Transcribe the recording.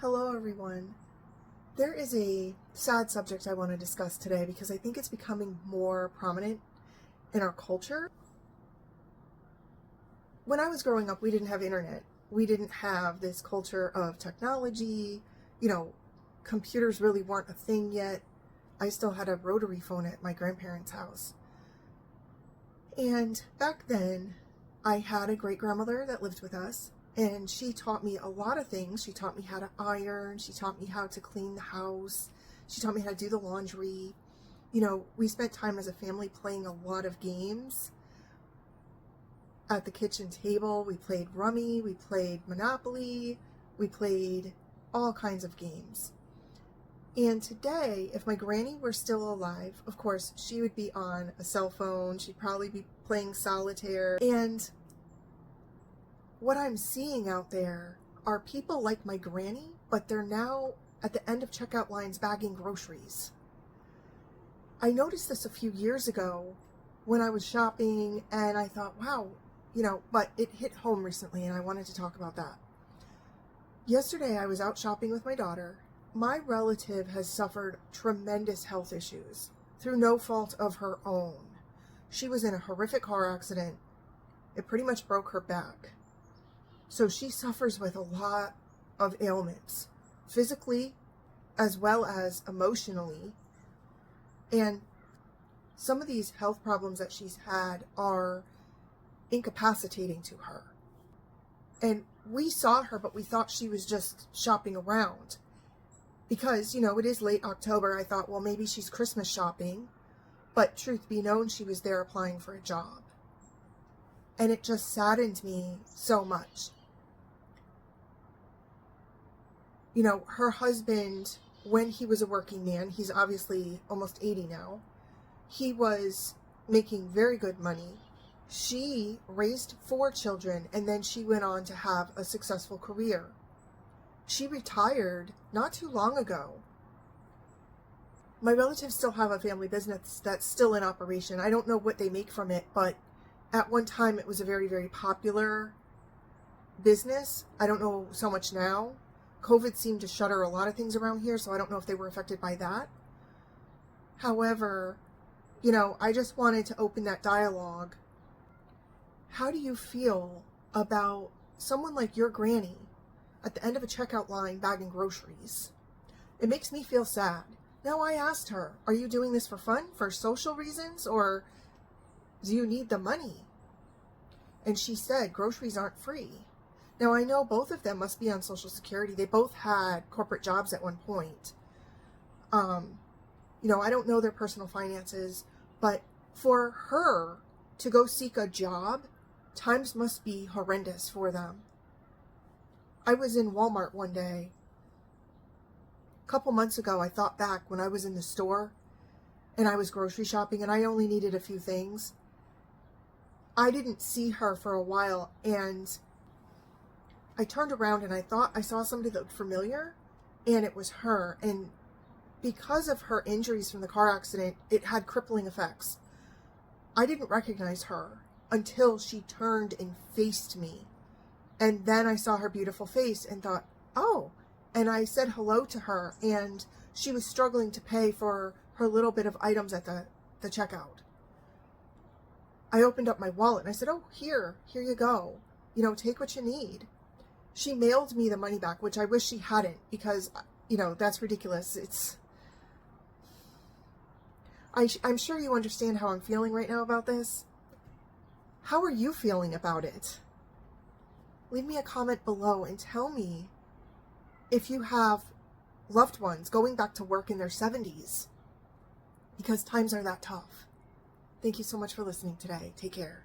Hello everyone. There is a sad subject I want to discuss today because I think it's becoming more prominent in our culture. When I was growing up, we didn't have internet. We didn't have this culture of technology. Computers really weren't a thing yet. I still had a rotary phone at my grandparents' house. And back then, I had a great-grandmother that lived with us. And she taught me a lot of things. She taught me how to iron. She taught me how to clean the house. She taught me how to do the laundry. We spent time as a family playing a lot of games at the kitchen table. We played Rummy. We played Monopoly. We played all kinds of games. And today, if my granny were still alive, of course, she would be on a cell phone. She'd probably be playing solitaire. And what I'm seeing out there are people like my granny, but they're now at the end of checkout lines bagging groceries. I noticed this a few years ago when I was shopping, and I thought, wow, but it hit home recently, and I wanted to talk about that. Yesterday, I was out shopping with my daughter. My relative has suffered tremendous health issues through no fault of her own. She was in a horrific car accident. It pretty much broke her back. So she suffers with a lot of ailments, physically as well as emotionally. And some of these health problems that she's had are incapacitating to her. And we saw her, but we thought she was just shopping around. Because, it is late October. I thought, well, maybe she's Christmas shopping. But truth be known, she was there applying for a job. And it just saddened me so much. Her husband, when he was a working man, he's obviously almost 80 now, he was making very good money. She raised 4 children, and then she went on to have a successful career. She retired not too long ago. My relatives still have a family business that's still in operation. I don't know what they make from it, but at one time it was a very, very popular business. I don't know so much now. COVID seemed to shutter a lot of things around here, so I don't know if they were affected by that. However, I just wanted to open that dialogue. How do you feel about someone like your granny at the end of a checkout line bagging groceries? It makes me feel sad. Now, I asked her, are you doing this for fun, for social reasons, or do you need the money? And she said groceries aren't free. Now, I know both of them must be on Social Security. They both had corporate jobs at one point. I don't know their personal finances, but for her to go seek a job, times must be horrendous for them. I was in Walmart one day. A couple months ago, I thought back when I was in the store and I was grocery shopping and I only needed a few things. I didn't see her for a while, and I turned around and I thought I saw somebody that looked familiar, and it was her. And because of her injuries from the car accident, it had crippling effects. I didn't recognize her until she turned and faced me. And then I saw her beautiful face and thought, oh, and I said hello to her, and she was struggling to pay for her little bit of items at the checkout. I opened up my wallet and I said, oh, here you go. Take what you need. She mailed me the money back, which I wish she hadn't, because, that's ridiculous. I'm sure you understand how I'm feeling right now about this. How are you feeling about it? Leave me a comment below and tell me if you have loved ones going back to work in their 70s, because times are that tough. Thank you so much for listening today. Take care.